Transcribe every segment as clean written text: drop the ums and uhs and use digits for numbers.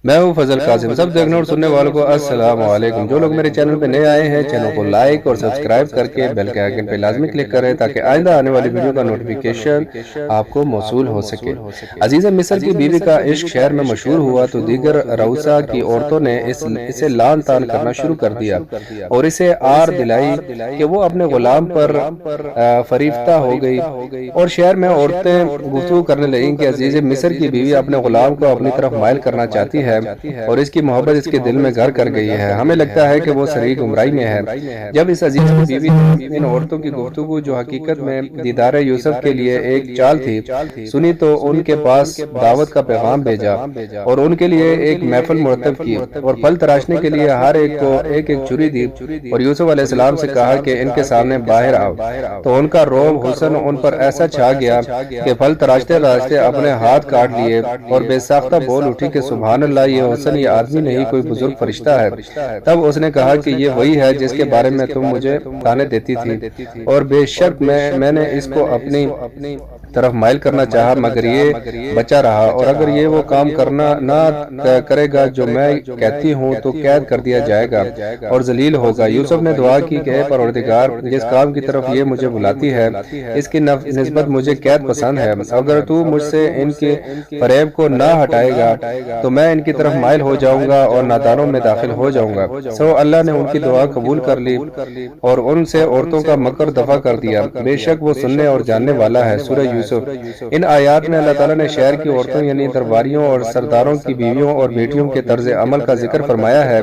میں ہوں فضل قاسم۔ سب دیکھنے اور سننے والوں کو السلام علیکم۔ جو لوگ میرے چینل پہ نئے آئے ہیں چینل کو لائک اور سبسکرائب کر کے بیل کے آئیکن پہ لازمی کلک کریں تاکہ آئندہ آنے والی ویڈیو کا نوٹیفیکیشن آپ کو موصول ہو سکے۔ عزیز مصر کی بیوی کا عشق شہر میں مشہور ہوا تو دیگر رؤسا کی عورتوں نے اسے لان تان کرنا شروع کر دیا اور اسے آر دلائی کہ وہ اپنے غلام پر فریفتہ ہو گئی، اور شہر میں عورتیں گفتگو کرنے لگیں کہ عزیز مصر کی بیوی اپنے غلام کو اپنی طرف مائل کرنا چاہتی ہے اور اس کی محبت اس کے دل میں گھر کر گئی ہے۔ ہمیں لگتا ہے کہ وہ سری گمراہی میں ہے۔ جب اس عزیز کی بیوی نے ان عورتوں کی گفتگو جو حقیقت میں دیدار یوسف کے لیے ایک چال تھی سنی تو ان کے پاس دعوت کا پیغام بھیجا اور ان کے لیے ایک محفل مرتب کی اور پھل تراشنے کے لیے ہر ایک کو ایک ایک چھری دی اور یوسف علیہ السلام سے کہا کہ ان کے سامنے باہر آؤ۔ تو ان کا روب حسن ان پر ایسا چھا گیا کہ پھل تراشتے تراشتے اپنے ہاتھ کاٹ لیے اور بے ساختہ بول اٹھی کہ سبحان اللہ، یہ حسن یہ آدمی نہیں کوئی بزرگ فرشتہ ہے۔ تب اس نے کہا کہ یہ وہی ہے جس کے بارے میں تم مجھے تانے دیتی تھی، اور بے شک میں نے اس کو اپنی طرف مائل کرنا چاہا مگر یہ بچا رہا، اور اگر یہ وہ کام کرنا نہ کرے گا جو میں کہتی ہوں تو قید کر دیا جائے گا اور ذلیل ہوگا۔ یوسف نے دعا کی کہ اے پروردگار، جس کام کی طرف یہ مجھے بلاتی ہے اس کی نسبت مجھے قید پسند ہے، اگر تو مجھ سے ان کے فریب کو نہ ہٹائے گا تو میں ان کی طرف مائل ہو جاؤں گا اور نادانوں میں داخل ہو جاؤں گا۔ سو اللہ نے ان کی دعا قبول کر لی اور ان سے عورتوں کا مکر دفع کر دیا، بے شک وہ سننے اور جاننے والا ہے۔ سورہ یوسف۔ ان آیات میں اللہ تعالیٰ نے شہر کی عورتوں یعنی درباریوں اور سرداروں کی بیویوں اور بیٹیوں کے طرز عمل کا ذکر فرمایا ہے۔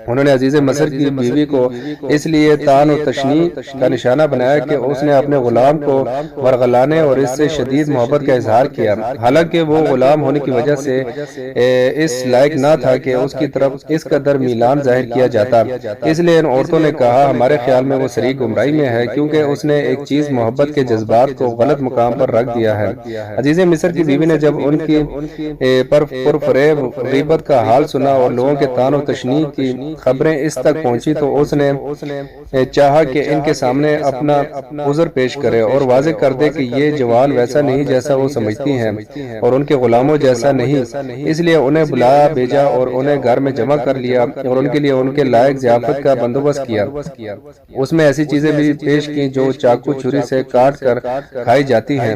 انہوں نے عزیز مصر کی بیوی کو اس لیے تان و تشنیع کا نشانہ بنایا کہ اس نے اپنے غلام کو ورغلانے اور اس سے شدید محبت کا اظہار کیا، حالانکہ وہ غلام ہونے کی وجہ سے اس لائق نہ تھا کہ اس کی طرف اس قدر میلان ظاہر کیا جاتا۔ اس لیے ان عورتوں نے کہا ہمارے خیال میں وہ سری گمراہی میں ہے، کیونکہ اس نے ایک چیز محبت کے جذبات کو غلط مقام پر رکھ دیا ہے۔ عزیز مصر کی بیوی نے جب ان کی پرفریب غیبت کا حال سنا اور لوگوں کے تان و تشنیع کی خبریں اس تک پہنچی تو اس نے چاہا کہ ان کے سامنے اپنا عذر پیش کرے اور واضح کر دے کہ یہ جوان ویسا نہیں جیسا وہ سمجھتی ہیں اور ان کے غلاموں جیسا نہیں۔ اس لیے انہیں بلایا بھیجا اور انہیں گھر میں جمع کر لیا اور ان کے لیے ان کے لائق ضیافت کا بندوبست کیا۔ اس میں ایسی چیزیں بھی پیش کی جو چاقو چھری سے کاٹ کر کھائی جاتی ہیں،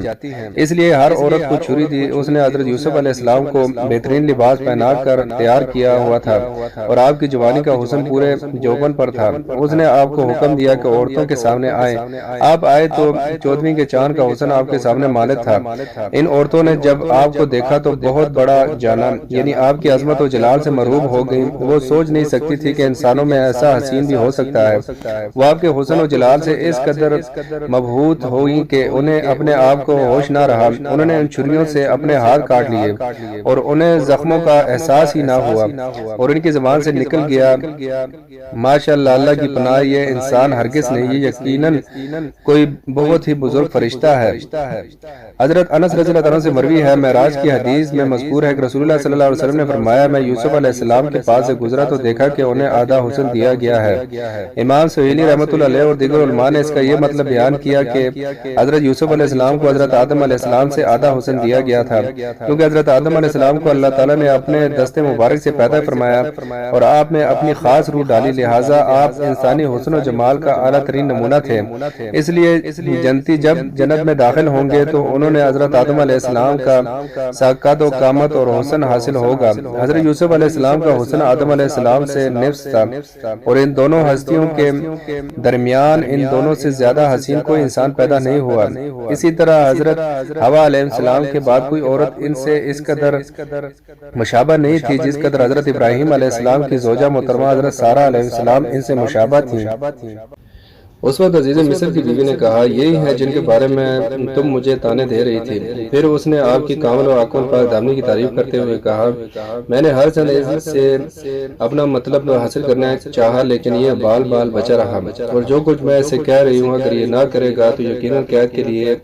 اس لیے ہر عورت کو چھری دی۔ اس نے حضرت یوسف علیہ السلام کو بہترین لباس پہنا کر تیار کیا ہوا تھا اور آپ کی جوانی کا حسن پورے جوبن پر تھا۔ اس نے آپ کو حکم دیا کہ عورتوں کے سامنے آئیں۔ آپ آئے تو 14ویں کے چاند کا حسن آپ کے سامنے مالت تھا۔ ان عورتوں نے جب آپ کو دیکھا تو بہت بڑا جانا، یعنی آپ کی عظمت و جلال سے مرعوب ہو گئی۔ وہ سوچ نہیں سکتی تھی کہ انسانوں میں ایسا حسین بھی ہو سکتا ہے۔ وہ آپ کے حسن و جلال سے اس قدر مبہوت ہوئی کہ انہیں اپنے آپ کو ہوش نہ رہا۔ انہوں نے ان چھریوں سے اپنے ہاتھ کاٹ لیے اور انہیں زخموں کا احساس ہی نہ ہوا اور ان کی زبان سے نکل گیا ماشاءاللہ، اللہ کی پناہ، یہ انسان ہرگز نہیں، یہ یقیناً کوئی بہت ہی بزرگ فرشتہ ہے۔ حضرت انس رضی اللہ عنہ سے مروی ہے، معراج کی حدیث میں مذکور ہے کہ رسول اللہ صلی اللہ علیہ وسلم نے فرمایا میں یوسف علیہ السلام کے پاس سے گزرا تو دیکھا کہ انہیں آدھا حسن دیا گیا ہے۔ امام سہیلی رحمۃ اللہ علیہ اور دیگر علماء نے اس کا یہ مطلب بیان کیا کہ حضرت یوسف علیہ السلام کو حضرت آدم علیہ السلام سے آدھا حسن دیا گیا تھا، کیونکہ حضرت آدم علیہ السلام کو اللہ تعالیٰ نے اپنے دست مبارک سے پیدا فرمایا اور آپ میں اپنی خاص روح ڈالی، لہٰذا آپ انسانی حسن و جمال کا اعلیٰ ترین نمونہ تھے۔ اس لیے جنتی جب جنت میں داخل ہوں گے تو انہوں نے حضرت آدم علیہ السلام کا ساقت و قامت اور حسن حاصل ہوگا۔ حضرت یوسف علیہ السلام کا حسن آدم علیہ السلام سے نفس تھا اور ان دونوں ہستیوں کے درمیان ان دونوں سے زیادہ حسین کوئی انسان پیدا نہیں ہوا۔ اسی طرح حضرت حوا علیہ السلام کے بعد کوئی عورت ان سے اس قدر مشابہ نہیں تھی جس قدر حضرت ابراہیم علیہ السلام کی زوجہ محترمہ حضرت سارہ علیہ السلام ان سے مشابہ تھیں۔ اس وقت عزیز مصر کی بیوی نے کہا یہی ہے جن کے بارے میں تم مجھے تانے دے رہی تھی۔ پھر اس نے آپ کی کامل و عقل پر دامنی کی تعریف کرتے ہوئے کہا میں نے ہر چند سے اپنا مطلب حاصل کرنا چاہا لیکن یہ بال بال بچا رہا، اور جو کچھ میں اسے کہہ رہی ہوں اگر یہ نہ کرے گا تو یقیناً قید کے لیے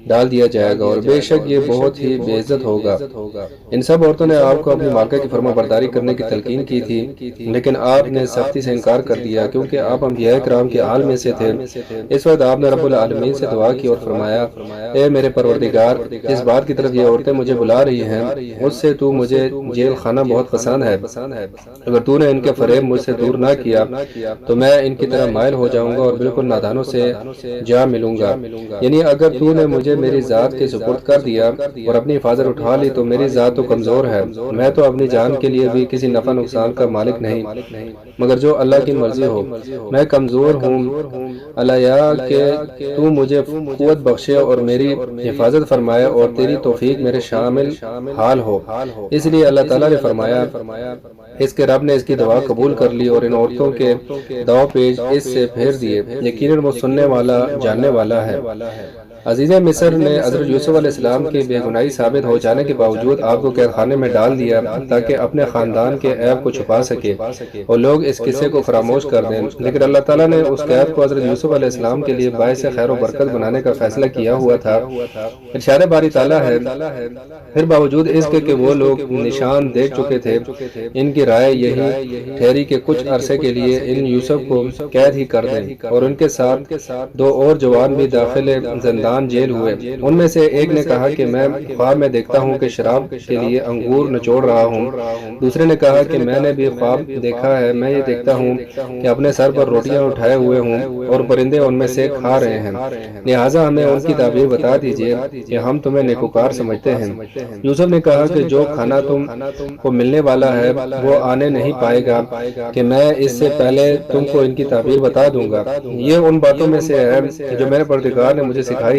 ڈال دیا جائے گا، اور بے شک یہ بہت ہی بے عزت ہوگا۔ ان سب عورتوں نے آپ کو اپنی مالکہ کی فرما برداری کرنے کی تلقین کی تھی، لیکن آپ نے سختی سے انکار کر دیا، کیونکہ آپ انبیاء کرام کے آل میں سے تھے۔ اس وقت آپ نے رب العالمین سے دعا کی اور فرمایا، اے میرے پروردگار، جس بات کی طرف یہ عورتیں مجھے بلا رہی ہیں اس سے تو مجھے جیل خانہ بہت پسند ہے۔ اگر تو نے ان کے فریب مجھ سے دور نہ کیا تو میں ان کی طرح مائل ہو جاؤں گا اور بالکل نادانوں سے جا ملوں گا۔ یعنی اگر تو نے مجھے میری ذات کے سپرد کر دیا اور اپنی حفاظت اٹھا لی تو میری ذات تو کمزور ہے، میں تو اپنی جان کے لیے بھی کسی نفع نقصان کا مالک نہیں، مگر جو اللہ کی مرضی ہو۔ میں کمزور ہوں، اللہ یا کہ تو مجھے قوت بخشے اور میری حفاظت فرمائے اور تیری توفیق میرے شامل حال ہو۔ اس لیے اللہ تعالیٰ نے فرمایا، اس کے رب نے اس کی دعا قبول کر لی اور ان عورتوں کے دو پیج اس سے پھیر دیے، یقیناً وہ سننے والا جاننے والا ہے۔ عزیز مصر نے حضرت یوسف علیہ السلام کی بے گناہی ثابت ہو جانے کے باوجود آپ کو قید خانے میں ڈال دیا تاکہ اپنے خاندان کے عیب کو چھپا سکے اور لوگ اس قصے کو فراموش کر دیں، لیکن اللہ تعالیٰ نے اس قید کو حضرت یوسف علیہ السلام کے لیے باعث خیر و برکت بنانے کا فیصلہ کیا ہوا تھا۔ ارشاد باری تعالیٰ ہے، پھر باوجود اس کے کہ وہ لوگ نشان دیکھ چکے تھے، ان کی رائے یہی ٹھہری کہ کچھ عرصے کے لیے ان یوسف کو قید ہی کر دیں، اور ان کے ساتھ دو اور جوان بھی داخل زندان جیل ہوئے۔ ان میں سے ایک نے کہا کہ میں خواب میں دیکھتا ہوں کہ شراب کے لیے انگور نچوڑ رہا ہوں۔ دوسرے نے کہا کہ میں نے بھی خواب دیکھا ہے، میں یہ دیکھتا ہوں کہ اپنے سر پر روٹیاں اٹھائے ہوئے ہوں اور پرندے ان میں سے کھا رہے ہیں، لہٰذا ہمیں ان کی تعبیر بتا دیجئے کہ ہم تمہیں نیکوکار سمجھتے ہیں۔ یوسف نے کہا کہ جو کھانا تم کو ملنے والا ہے وہ آنے نہیں پائے گا کہ میں اس سے پہلے تم کو ان کی تعبیر بتا دوں گا۔ یہ ان باتوں میں سے ہے جو میرے پروردگار نے مجھے سکھائی ہے۔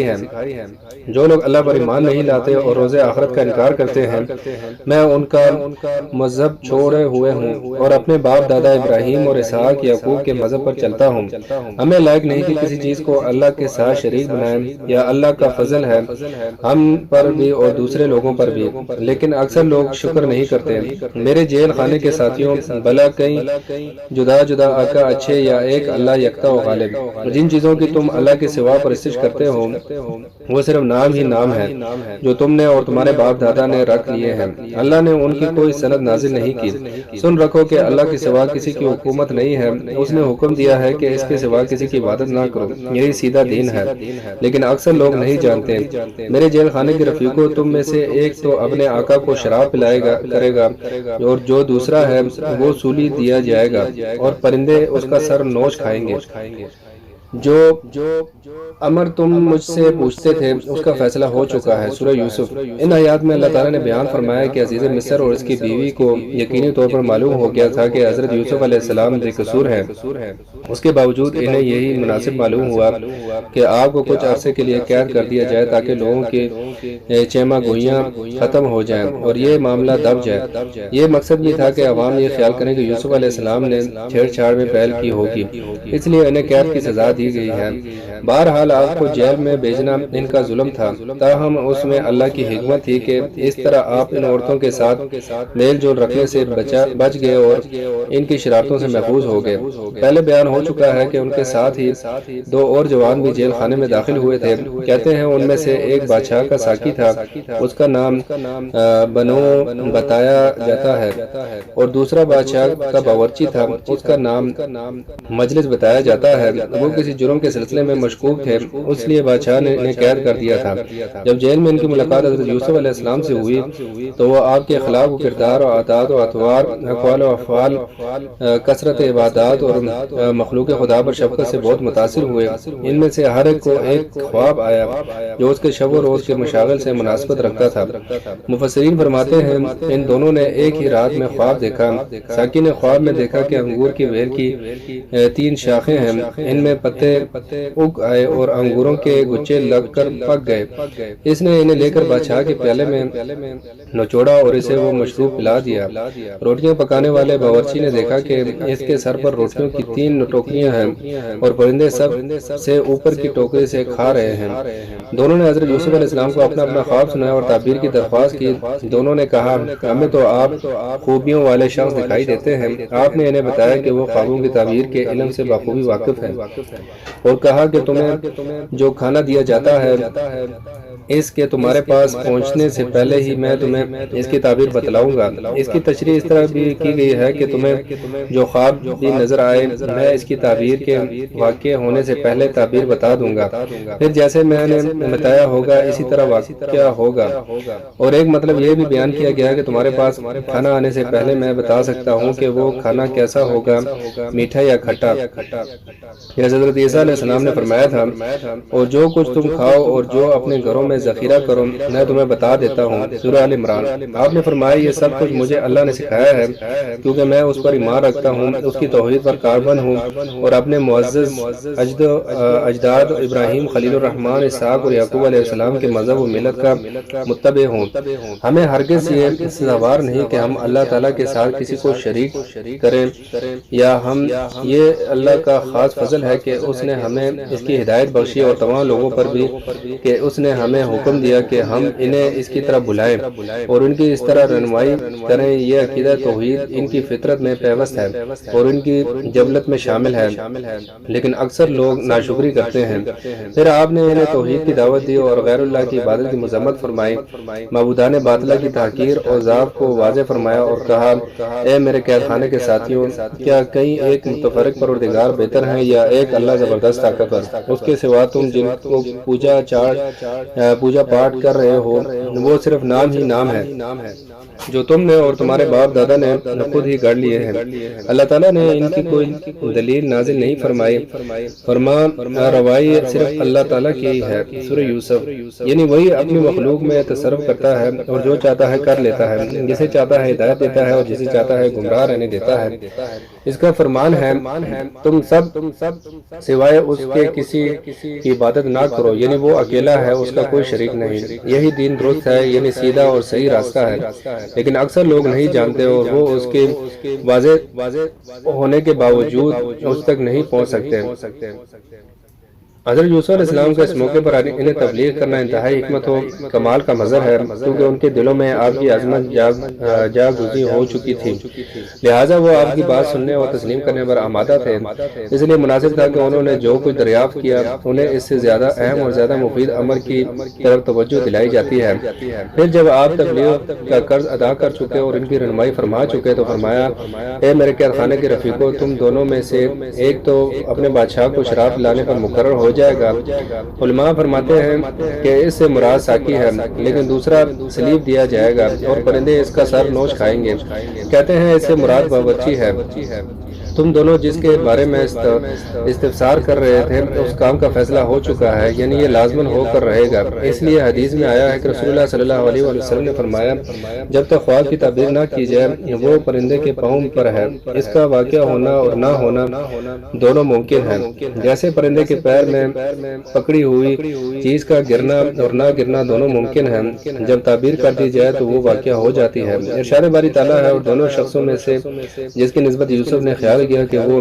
جو لوگ اللہ پر ایمان نہیں لاتے اور روز آخرت کا انکار کرتے ہیں، میں ان کا مذہب چھوڑے ہوئے ہوں اور اپنے باپ دادا ابراہیم اور اسحاق یعقوب کے مذہب پر چلتا ہوں۔ ہمیں لائق نہیں کہ کسی چیز کو اللہ کے ساتھ شریک بنائیں، یا اللہ کا فضل ہے ہم پر بھی اور دوسرے لوگوں پر بھی، لیکن اکثر لوگ شکر نہیں کرتے۔ میرے جیل خانے کے ساتھیوں، بھلا کئی جدا جدا آقا اچھے یا ایک اللہ یکتا و غالب؟ جن چیزوں کی تم اللہ کے سوا پرستش کرتے ہو وہ صرف نام ہی نام ہے جو تم نے اور تمہارے باپ دادا نے رکھ لیے ہیں، اللہ نے ان کی کوئی سند نازل نہیں کی۔ سن رکھو کہ اللہ کے سوا کسی کی حکومت نہیں ہے، اس نے حکم دیا ہے کہ اس کے سوا کسی کی عبادت نہ کرو، یہی سیدھا دین ہے، لیکن اکثر لوگ نہیں جانتے۔ میرے جیل خانے کے رفیقوں، تم میں سے ایک تو اپنے آقا کو شراب پلائے گا کرے گا اور جو دوسرا ہے وہ سولی دیا جائے گا اور پرندے اس کا سر نوچ کھائیں گے۔ جو امر تم مجھ سے پوچھتے تھے اس کا فیصلہ ہو چکا ہے۔ سورہ یوسف۔ ان آیات میں اللہ تعالیٰ نے بیان فرمایا کہ عزیز مصر اور اس کی بیوی کو یقینی طور پر معلوم ہو گیا تھا کہ حضرت یوسف علیہ السلام بے قصور ہیں، اس کے باوجود انہیں یہی مناسب معلوم ہوا کہ آپ کو کچھ عرصے کے لیے قید کر دیا جائے تاکہ لوگوں کی چیمہ گوئیاں ختم ہو جائیں اور یہ معاملہ دب جائے۔ یہ مقصد بھی تھا کہ عوام یہ خیال کریں کہ یوسف علیہ السلام نے چھیڑ چھاڑ میں پہل کی ہوگی، اس لیے انہیں قید کی سزا دی گئی ہے۔ بہرحال آپ کو جیل میں بھیجنا ان کا ظلم تھا، تاہم اس میں اللہ کی حکمت تھی کہ اس طرح آپ ان عورتوں کے ساتھ میل جول رکھنے سے بچ گئے اور ان کی شرارتوں سے محفوظ ہو گئے۔ پہلے بیان ہو چکا ہے کہ ان کے ساتھ ہی دو اور جوان بھی جیل خانے میں داخل ہوئے تھے۔ کہتے ہیں ان میں سے ایک بادشاہ کا ساقی تھا، اس کا نام بنو بتایا جاتا ہے، اور دوسرا بادشاہ کا باورچی تھا، اس کا نام مجلس بتایا جاتا ہے۔ وہ کسی جرم کے سلسلے میں مشکوک تھے، اس لیے بادشاہ نے انہیں قید کر دیا تھا۔ جب جیل میں ان کی ملاقات حضرت یوسف علیہ السلام سے ہوئی تو وہ آپ کے اخلاق و کردار و عادات و اطوار، اقوال و افعال، کثرت عبادات اور مخلوق خدا پر شفقت سے بہت متاثر ہوئے۔ ان میں سے ہر ایک کو ایک خواب آیا جو اس کے شب و روز کے مشاغل سے مناسبت رکھتا تھا۔ مفسرین فرماتے ہیں ان دونوں نے ایک ہی رات میں خواب دیکھا۔ ساقی نے خواب میں دیکھا کہ انگور کی ویل کی 3 شاخیں ہیں، ان میں پتے اگ آئے اور انگوروں کے گچھے لگ کر پک گئے۔ اس نے انہیں لے کر بادشاہ کے پیالے میں نچوڑا اور اسے وہ مشروب پلا دیا۔ روٹیاں پکانے والے باورچی نے دیکھا کہ اس کے سر پر روٹیوں کی 3 ٹوکریاں ہیں اور پرندے سب سے اوپر کی ٹوکری سے کھا رہے ہیں۔ دونوں نے حضرت یوسف علیہ السلام کو اپنا اپنا خواب سنایا اور تعبیر کی درخواست کی۔ دونوں نے کہا ہمیں تو آپ خوبیوں والے شخص دکھائی دیتے ہیں۔ آپ نے انہیں بتایا کہ وہ خوابوں کی تعبیر کے علم سے بخوبی واقف ہیں۔ اور کہا کہ تمہیں جو کھانا دیا جاتا ہے اس کے تمہارے پاس پہنچنے سے پہلے ہی میں تمہیں اس کی تعبیر بتلاؤں گا۔ اس کی تشریح اس طرح بھی کی گئی ہے کہ تمہیں جو خواب بھی نظر آئے میں اس کی تعبیر کے واقع ہونے سے پہلے تعبیر بتا دوں گا، پھر جیسے میں نے بتایا ہوگا اسی طرح واقعہ ہوگا۔ اور ایک مطلب یہ بھی بیان کیا گیا کہ تمہارے پاس کھانا آنے سے پہلے میں بتا سکتا ہوں کہ وہ کھانا کیسا ہوگا، میٹھا یا کھٹا۔ یہ حضرت عیسیٰ علیہ السلام نے فرمایا تھا، اور جو کچھ تم کھاؤ اور جو اپنے گھروں میں ذخیرہ کرو میں تمہیں بتا دیتا ہوں۔ سورہ آل عمران۔ آپ نے فرمایا یہ سب کچھ مجھے اللہ نے سکھایا ہے کیونکہ میں اس پر ایمان رکھتا ہوں، اس کی توحید پر کاربند ہوں اور اپنے معزز اجداد ابراہیم خلیل الرحمن اسحاق اور یعقوب علیہ السلام کے مذہب و ملت کا متبع ہوں۔ ہمیں ہرگز یہ سزاوار نہیں کہ ہم اللہ تعالیٰ کے ساتھ کسی کو شریک کریں، یا ہم یہ اللہ کا خاص فضل ہے کہ اس نے ہمیں اس کی ہدایت بخشی اور تمام لوگوں پر بھی کہ اس نے ہمیں حکم دیا کہ ہم انہیں اس کی طرح بلائیں اور ان کی اس طرح رہنمائی کریں۔ یہ عقیدہ توحید ان کی فطرت میں پیوست ہے اور ان کی جبلت میں شامل ہے، لیکن اکثر لوگ ناشکری کرتے ہیں۔ پھر آپ نے انہیں توحید کی دعوت دی اور غیر اللہ کی عبادت کی مذمت فرمائی، معبودان باطلہ کی تحقیر اور ضعف کو واضح فرمایا اور کہا اے میرے قید خانے کے ساتھیوں، کیا کہیں ایک متفرق پروردگار بہتر ہیں یا ایک اللہ زبردست طاقتور؟ اس کے سوا تم جن کو پوجا پاٹ کر رہے ہو وہ صرف نام ہی نام ہے جو تم نے اور تمہارے باپ دادا نے خود ہی گڑھ لیے ہیں۔ اللہ تعالیٰ نے ان کی کوئی دلیل نازل نہیں فرمائی، فرمان روائی صرف اللہ تعالیٰ کی ہی ہے۔ سورہ یوسف۔ یعنی وہی اپنی مخلوق میں تصرف کرتا ہے اور جو چاہتا ہے کر لیتا ہے، جسے چاہتا ہے ہدایت دیتا ہے اور جسے چاہتا ہے گمراہ رہنے دیتا ہے۔ اس کا فرمان ہے تم سب سوائے اس کے کسی کی عبادت نہ کرو، یعنی وہ اکیلا ہے، اس کا کوئی شریک نہیں۔ یہی دین درست ہے، یعنی سیدھا اور صحیح راستہ ہے، لیکن اکثر لوگ نہیں جانتے اور وہ اس کے واضح ہونے کے باوجود اس تک نہیں پہنچ سکتے۔ حضرت یوسف علیہ السلام کا اس موقع پر انہیں تبلیغ کرنا انتہائی حکمت و کمال کا مظہر ہے، کیونکہ ان کے دلوں میں آپ کی عظمت جاگ گزی ہو چکی تھی، لہٰذا وہ آپ کی بات سننے اور تسلیم کرنے پر آمادہ تھے۔ اس لیے مناسب تھا کہ انہوں نے جو کچھ دریافت کیا انہیں اس سے زیادہ اہم اور زیادہ مفید امر کی طرف توجہ دلائی جاتی ہے۔ پھر جب آپ تبلیغ کا قرض ادا کر چکے اور ان کی رہنمائی فرما چکے تو فرمایا اے میرے قید خانے کے رفیقوں، تم دونوں میں سے ایک تو اپنے بادشاہ کو شراب پلانے پر مقرر ہو جائے گا۔ علماء فرماتے ہیں کہ اس سے مراد ساقی ہے، لیکن دوسرا سلیب دیا جائے گا اور پرندے اس کا سر نوچ کھائیں گے۔ کہتے ہیں اس سے مراد باورچی ہے۔ تم دونوں جس کے بارے میں استفسار کر رہے تھے اس کام کا فیصلہ ہو چکا ہے، یعنی یہ لازماً ہو کر رہے گا۔ اس لیے حدیث میں آیا ہے کہ رسول اللہ صلی اللہ علیہ وسلم نے فرمایا جب تک خواب کی تعبیر نہ کی جائے وہ پرندے کے پاؤں پر ہے، اس کا واقعہ ہونا اور نہ ہونا دونوں ممکن ہے، جیسے پرندے کے پیر میں پکڑی ہوئی چیز کا گرنا اور نہ گرنا دونوں ممکن ہے۔ جب تعبیر کر دی جائے تو وہ واقعہ ہو جاتی ہے۔ ارشاد باری تعالیٰ ہے اور دونوں شخصوں میں سے جس کی نسبت یوسف نے خیال کیا کہ وہ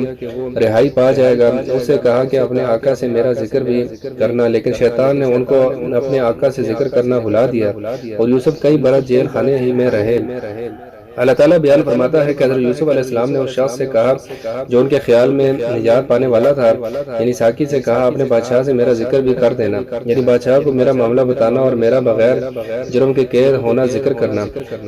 رہائی پا جائے گا، اس سے کہا کہ اپنے آقا سے میرا ذکر بھی کرنا، لیکن شیطان نے ان کو اپنے آقا سے ذکر کرنا بھلا دیا اور یوسف کئی برس جیل خانے ہی میں رہے۔ اللہ تعالیٰ بیان فرماتا ہے کہ حضرت یوسف علیہ السلام نے اس شخص سے کہا جو ان کے خیال میں نجات پانے والا تھا، یعنی ساقی سے کہا اپنے بادشاہ سے میرا ذکر بھی کر دینا، یعنی بادشاہ کو میرا معاملہ بتانا اور میرا بغیر جرم کے قید ہونا ذکر کرنا۔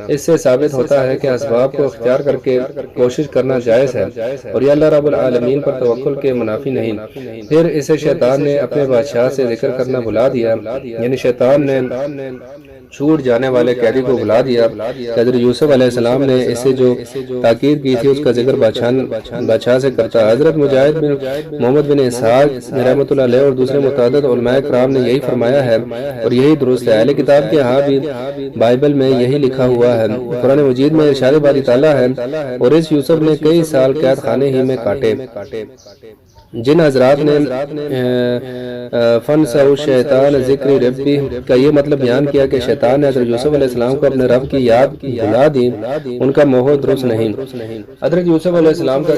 اس سے ثابت ہوتا ہے کہ اسباب کو اختیار کر کے کوشش کرنا جائز ہے اور یہ اللہ رب العالمین پر توکل کے منافی نہیں۔ پھر اسے شیطان نے اپنے بادشاہ سے ذکر کرنا بھلا دیا، یعنی شیطان نے چھوٹ جانے والے قیدی کو بلا دیا۔ حضرت یوسف علیہ السلام نے اسے جو تاکید کی تھی اس کا ذکر بادشاہ سے کرتا ہے۔ حضرت مجاہد بن محمد بن اسحاق رحمۃ اللہ علیہ اور دوسرے متعدد علماء کرام نے یہی فرمایا ہے اور یہی درست ہے۔ اہل کتاب کے ہاں بھی بائبل میں یہی لکھا ہوا ہے۔ قرآن مجید میں ارشاد باری تعالیٰ ہے اور اس یوسف نے کئی سال قید خانے ہی میں کاٹے۔ جن حضرات نے فنسوا شیطان ذکر ربی کا یہ مطلب بیان کیا کہ شیطان نے حضرت یوسف علیہ السلام کو اپنے رب کی یاد بھلا دی، ان کا موہ درست نہیں۔ حضرت یوسف علیہ السلام کا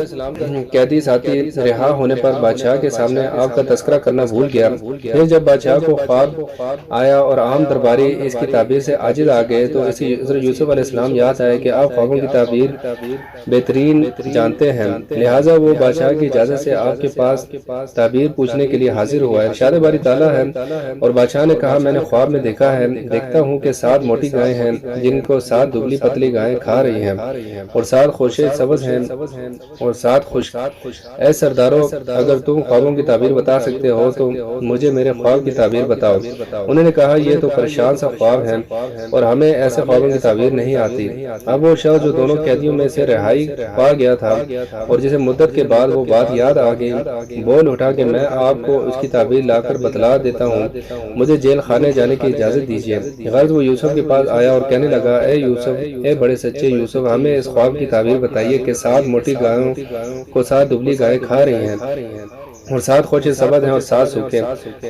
قیدی ساتھی رہا ہونے پر بادشاہ کے سامنے آپ کا تذکرہ کرنا بھول گیا۔ پھر جب بادشاہ کو خواب آیا اور عام درباری اس کی تعبیر سے عاجز آ گئے تو اسے حضرت یوسف علیہ السلام یاد آئے کہ آپ خوابوں کی تعبیر بہترین جانتے ہیں، لہٰذا وہ بادشاہ کی اجازت سے آپ کے کے پاس تعبیر پوچھنے کے لیے حاضر ہوا ہے۔ ارشاد باری تعالیٰ ہے اور بادشاہ نے کہا میں نے خواب میں دیکھا ہے، دیکھتا ہوں کہ 7 موٹی گائیں ہیں جن کو 7 دبلی پتلی گائیں کھا رہی ہیں، اور 7 خوشے سبز ہیں اور 7 خشک۔ اے سردارو، اگر تم خوابوں کی تعبیر بتا سکتے ہو تو مجھے میرے خواب کی تعبیر بتاؤ۔ انہوں نے کہا یہ تو پریشان سا خواب ہے اور ہمیں ایسے خوابوں کی تعبیر نہیں آتی۔ اب وہ شخص جو دونوں قیدیوں میں سے رہائی پا گیا تھا اور جسے مدت کے بعد وہ بات یاد آ گئی، بول اٹھا کہ میں آپ کو اس کی تعبیر لا کر بتلا دیتا ہوں، مجھے جیل خانے جانے کی اجازت دیجیے۔ غرض وہ یوسف کے پاس آیا اور کہنے لگا اے یوسف، اے بڑے سچے یوسف، ہمیں اس خواب کی تعبیر بتائیے کہ 7 موٹی گایوں کو 7 دبلی گائیں کھا رہی ہیں اور 7 خوشے سبز ہیں اور 7 سوکھے،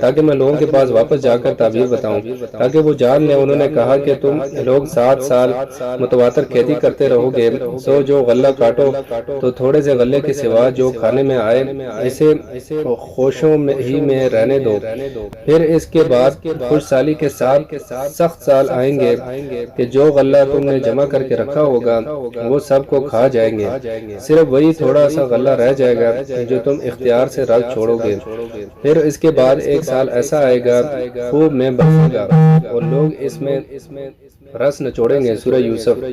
تاکہ میں لوگوں کے پاس واپس جا کر تعبیر بتاؤں تاکہ وہ جان لیں۔ انہوں نے کہا کہ تم لوگ 7 سال متواتر قیدی کرتے رہو گے، سو جو غلہ کاٹو تو تھوڑے سے غلے کے سوا جو کھانے میں آئے اسے خوشوں ہی میں رہنے دو، پھر اس کے بعد خوش سالی کے ساتھ سخت سال آئیں گے کہ جو غلہ تم نے جمع کر کے رکھا ہوگا وہ سب کو کھا جائیں گے، صرف وہی تھوڑا سا غلہ رہ جائے گا جو تم اختیار سے رکھ چھوڑو گے۔ پھر اس کے بعد 1 سال ایسا آئے گا خوب میں برسے گا اور لوگ اس میں رس نچوڑیں گے۔ سورہ یوسف۔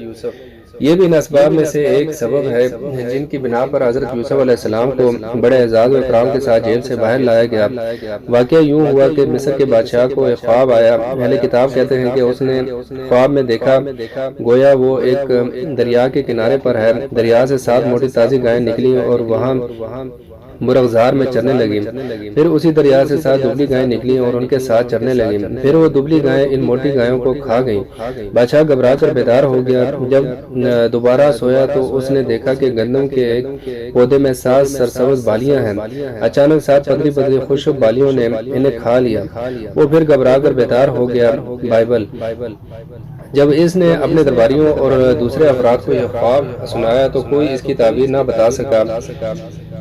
یہ بھی ان اسباب میں سے ایک سبب ہے جن کی بنا پر حضرت یوسف علیہ السلام کو بڑے اعزاز و اکرام کے ساتھ جیل سے باہر لایا گیا۔ واقعہ یوں ہوا کہ مصر کے بادشاہ کو ایک خواب آیا۔ اہل کتاب کہتے ہیں کہ اس نے خواب میں دیکھا گویا وہ ایک دریا کے کنارے پر ہے، دریا سے 7 موٹی تازی گائیں نکلی اور وہاں مرغزار میں چرنے لگی، پھر اسی دریا سے 7 دبلی گائیں نکلی اور ان کے ساتھ چرنے لگی، پھر وہ دبلی گائیں ان موٹی گایوں کو کھا گئیں۔ بادشاہ گھبرا کر بیدار ہو گیا۔ جب دوبارہ سویا تو اس نے دیکھا کہ گندم کے ایک پودے میں 7 سرسبز بالیاں ہیں، اچانک 7 پتلی پتلی خشک بالیوں نے انہیں کھا لیا۔ وہ پھر گھبرا کر بیدار ہو گیا۔ بائبل۔ جب اس نے اپنے درباریوں اور دوسرے افراد کو یہ خواب سنایا تو کوئی اس کی تعبیر نہ بتا سکا۔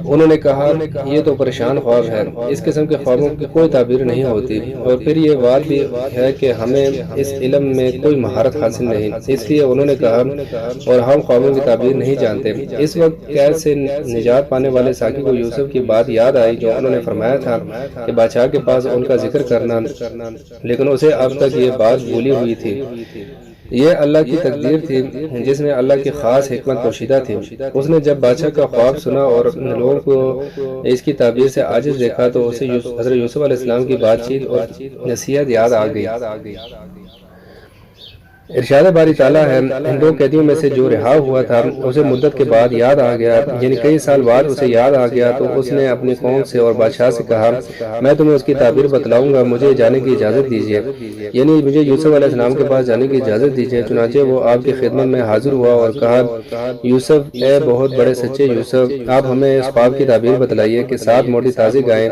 انہوں نے کہا یہ تو پریشان خواب ہے، اس قسم کے خوابوں کی کوئی تعبیر نہیں ہوتی، اور پھر یہ بات بھی ہے کہ ہمیں اس علم میں کوئی مہارت حاصل نہیں، اس لیے انہوں نے کہا اور ہم خوابوں کی تعبیر نہیں جانتے۔ اس وقت قید سے نجات پانے والے ساقی کو یوسف کی بات یاد آئی جو انہوں نے فرمایا تھا کہ بادشاہ کے پاس ان کا ذکر کرنا، لیکن اسے اب تک یہ بات بھولی ہوئی تھی۔ یہ اللہ کی تقدیر تھی جس میں اللہ کی خاص حکمت پوشیدہ تھی۔ اس نے جب بادشاہ کا خواب سنا اور لوگوں کو اس کی تعبیر سے عاجز دیکھا تو اسے حضرت یوسف علیہ السلام کی بات چیت اور نصیحت یاد آ گئی۔ ارشاد باری تعالیٰ ہے ان 2 قیدیوں میں سے جو رہا ہوا تھا اسے مدت کے بعد یاد آ گیا، یعنی کئی سال بعد اسے یاد آ گیا، تو اس نے اپنی قوم سے اور بادشاہ سے کہا میں تمہیں اس کی تعبیر بتلاؤں گا، مجھے جانے کی اجازت دیجیے، یعنی مجھے یوسف علیہ السلام کے پاس جانے کی اجازت دیجیے۔ چنانچہ وہ آپ کی خدمت میں حاضر ہوا اور کہا یوسف، اے بہت بڑے سچے یوسف، آپ ہمیں اس خواب کی تعبیر بتلائیے کہ 7 موٹی تازی گائیں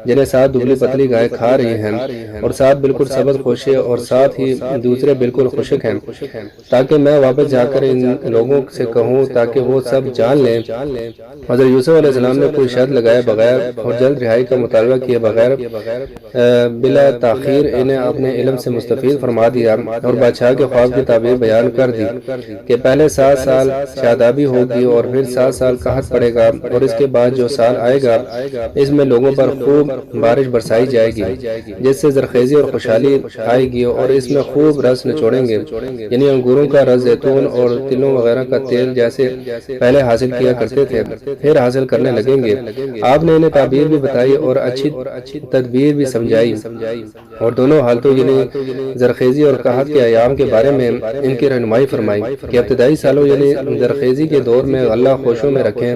جنہیں 7 دبلی پتلی گائیں کھا رہی ہیں اور 7 بالکل سبز خوشے اور ساتھ ہی دوسرے بالکل خشک ہیں، تاکہ میں واپس جا کر ان لوگوں سے کہوں تاکہ وہ سب جان لیں۔ حضرت یوسف علیہ السلام نے کوئی شرط لگائے بغیر اور جلد رہائی کا مطالبہ کیے بغیر بلا تاخیر انہیں اپنے علم سے مستفید فرما دیا اور بادشاہ کے خواب کی تعبیر بیان کر دی کہ پہلے 7 سال شادابی ہوگی اور پھر 7 سال قحط پڑے گا، اور اس کے بعد جو سال آئے گا اس میں لوگوں پر خوب بارش برسائی جائے گی جس سے زرخیزی اور خوشحالی آئے گی، اور اس میں خوب رس نچوڑیں گے، یعنی انگوروں کا رس، زیتون اور تلوں وغیرہ کا تیل جیسے پہلے حاصل کیا کرتے تھے پھر حاصل کرنے لگیں گے۔ آپ نے انہیں تعبیر بھی بتائی اور اچھی تدبیر بھی سمجھائی، اور دونوں حالتوں یعنی زرخیزی اور قحط کے ایام کے بارے میں ان کی رہنمائی فرمائی کہ ابتدائی سالوں یعنی زرخیزی کے دور میں غلہ خوشوں میں رکھیں،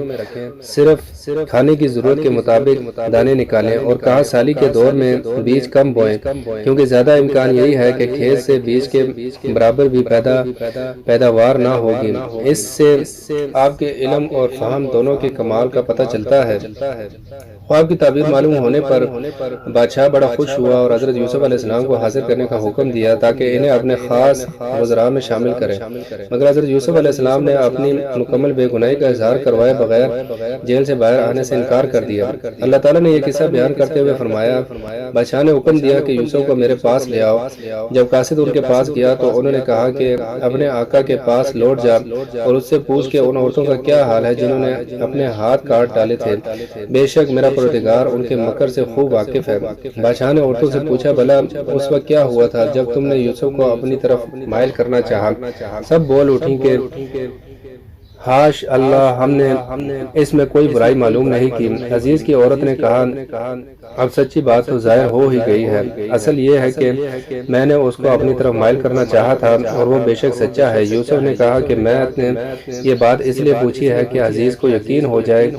صرف کھانے کی ضرورت کے مطابق دانے نکالیں، اور قحط سالی کے دور میں بیج کم بوئیں، کیونکہ زیادہ امکان یہی ہے کہ کھیت سے بیج کے برابر بھی پیداوار نہ ہوگی۔ اس سے آپ کے علم اور فہم دونوں کے کمال کا پتہ چلتا ہے۔ خواب کی تعبیر معلوم ہونے پر بادشاہ بڑا خوش ہوا اور حضرت یوسف علیہ السلام کو حاضر کرنے کا حکم دیا تاکہ انہیں اپنے خاص وزراء میں شامل کریں، مگر حضرت یوسف علیہ السلام نے اپنی مکمل بے گناہی کا اظہار کروائے بغیر جیل سے باہر آنے سے انکار کر دیا۔ اللہ تعالیٰ نے یہ قصہ بیان کرتے ہوئے فرمایا بادشاہ نے حکم دیا کہ یوسف کو میرے پاس لے آؤ۔ جب قاصد ان کے پاس گیا تو انہوں نے کہا کہ اپنے آقا کے پاس لوٹ جا اور اس سے پوچھ کہ ان عورتوں کا کیا حال ہے جنہوں نے اپنے ہاتھ کاٹ ڈالے تھے، بے شک میرا پروردگار ان کے مکر سے خوب واقف ہے۔ بادشاہ نے عورتوں سے پوچھا بھلا اس وقت کیا ہوا تھا جب تم نے یوسف کو اپنی طرف مائل کرنا چاہا؟ سب بول اٹھیں کہ حاش اللہ، ہم نے اس میں کوئی برائی معلوم نہیں کی۔ عزیز کی عورت نے کہا اب سچی بات تو ظاہر ہو ہی گئی ہے، اصل یہ ہے کہ میں نے اس کو اپنی طرف مائل کرنا چاہا تھا اور وہ بے شک سچا ہے۔ یوسف نے کہا کہ میں نے یہ بات اس لیے پوچھی ہے کہ عزیز کو یقین ہو جائے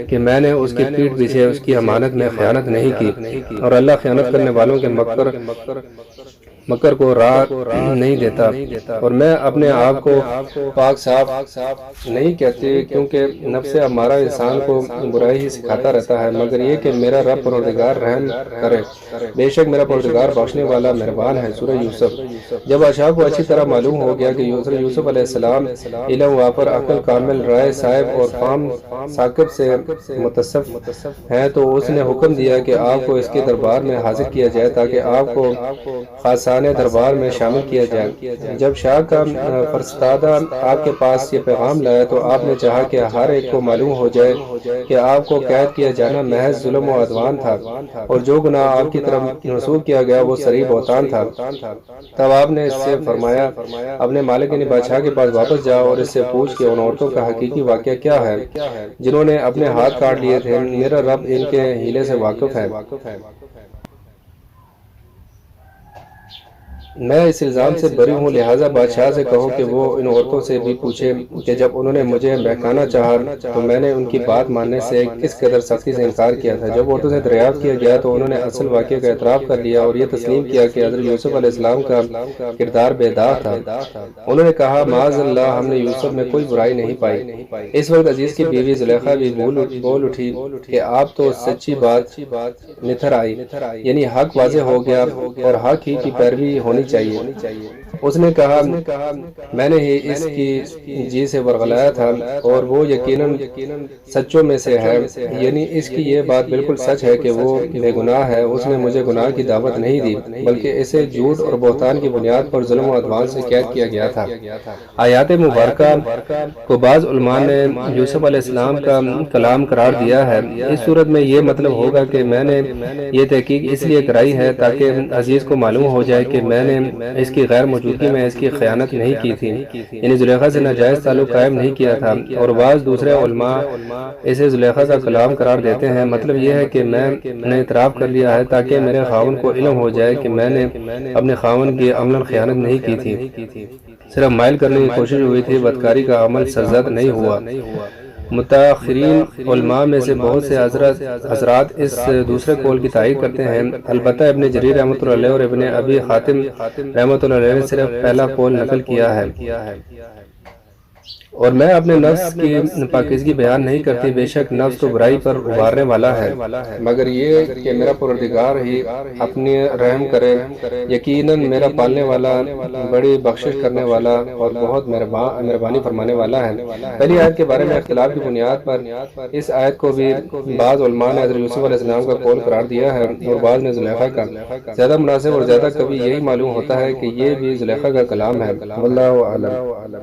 کہ میں نے اس کی پیٹھ پیچھے اس کی امانت میں خیانت نہیں کی، اور اللہ خیانت کرنے والوں کے مکر کو راہ نہیں دیتا۔ اور میں اپنے آپ کو پاک صاف نہیں کہتی، کیونکہ نفس ہمارا انسان کو برائی ہی سکھاتا رہتا ہے، مگر یہ کہ میرا رب پروردگار رحم کرے، بے شک میرا پروردگار بخشنے والا مہربان ہے۔ سورہ یوسف۔ جب بادشاہ کو اچھی طرح معلوم ہو گیا کہ یوسف علیہ السلام علم وافر، عقل کامل، رائے صاحب اور فہم ثاقب سے متصف ہیں، تو اس نے حکم دیا کہ آپ کو اس کے دربار میں حاضر کیا جائے تاکہ آپ کو خاصان دربار میں شامل کیا جائے۔ جب شاہ کا فرستادہ آپ کے پاس یہ پیغام لایا تو آپ نے چاہا کہ ہر ایک کو معلوم ہو جائے کہ آپ کو قید کیا جانا محض ظلم و عدوان تھا، اور جو گناہ آپ کی طرف منسوب کیا گیا وہ صریح بہتان تھا۔ تب آپ نے اس سے فرمایا اپنے مالک یعنی بادشاہ کے پاس واپس جاؤ اور اس سے پوچھ کہ ان عورتوں کا حقیقی واقعہ کیا ہے جنہوں نے اپنے ہاتھ کاٹ لیے تھے، میرا رب ان کے ہیلے سے واقف ہے۔ میں اس الزام سے بری ہوں، لہٰذا بادشاہ سے کہو کہ وہ ان عورتوں سے بھی پوچھے کہ جب انہوں نے مجھے بہکانا چاہا تو میں نے ان کی بات ماننے سے کس قدر سختی سے انکار کیا تھا۔ جب عورتوں سے دریافت کیا گیا تو انہوں نے اصل واقعے کا اعتراف کر لیا اور یہ تسلیم کیا کہ حضرت یوسف علیہ السلام کا کردار بے داغ تھا۔ انہوں نے کہا معاذ اللہ، ہم نے یوسف میں کوئی برائی نہیں پائی۔ اس وقت عزیز کی بیوی زلیخا بھی بول اٹھی کہ آپ تو سچی بات نتھر آئی، یعنی حق واضح ہو گیا اور حق ہی کی پیروی ہونی چاہیے۔ اس نے کہا میں نے ہی اس کی جی سے ورغلایا تھا اور وہ یقیناً سچوں میں سے ہے، یعنی اس کی یہ بات بالکل سچ ہے کہ وہ بے گناہ ہے۔ اس نے مجھے گناہ کی دعوت نہیں دی بلکہ اسے جھوٹ اور بہتان کی بنیاد پر ظلم و عدوان سے قید کیا گیا تھا۔ آیات مبارکہ کو بعض علماء نے یوسف علیہ السلام کا کلام قرار دیا ہے۔ اس صورت میں یہ مطلب ہوگا کہ میں نے یہ تحقیق اس لیے کرائی ہے تاکہ عزیز کو معلوم ہو جائے کہ میں نے اس کی غیر موجودگی میں اس کی خیانت نہیں کی تھی، یعنی زلیخا سے ناجائز تعلق قائم نہیں کیا تھا۔ اور بعض دوسرے علماء اسے زلیخا کا کلام قرار دیتے ہیں۔ مطلب یہ ہے کہ میں نے اعتراف کر لیا ہے تاکہ میرے خاوند کو علم ہو جائے کہ میں نے اپنے خاوند کی عملاً خیانت نہیں کی تھی، صرف مائل کرنے کی کوشش ہوئی تھی، بدکاری کا عمل سرزد نہیں ہوا۔ متاخرین علماء میں سے بہت سے حضرات اس دوسرے قول کی تائید کرتے ہیں، البتہ ابن جریر رحمۃ اللہ علیہ اور ابن ابی حاتم رحمۃ اللہ علیہ نے صرف پہلا قول نقل کیا ہے۔ اور میں اپنے نفس کی پاکیزگی بیان نہیں کرتی، بے شک نفس تو برائی پر ابھارنے والا ہے، مگر یہ کہ میرا پروردگار ہی اپنی رحم کرے، یقیناً میرا پالنے والا، بڑی بخشش کرنے والا اور بہت مہربانی فرمانے والا ہے۔ پہلی آیت کے بارے میں اختلاف کی بنیاد پر اس آیت کو بھی بعض علماء نے حضرت یوسف علیہ السلام کا قول قرار دیا ہے اور بعض نے زلیخا کا۔ زیادہ مناسب اور زیادہ کبھی یہی معلوم ہوتا ہے کہ یہ بھی زلیخا کا کلام ہے، واللہ اعلم۔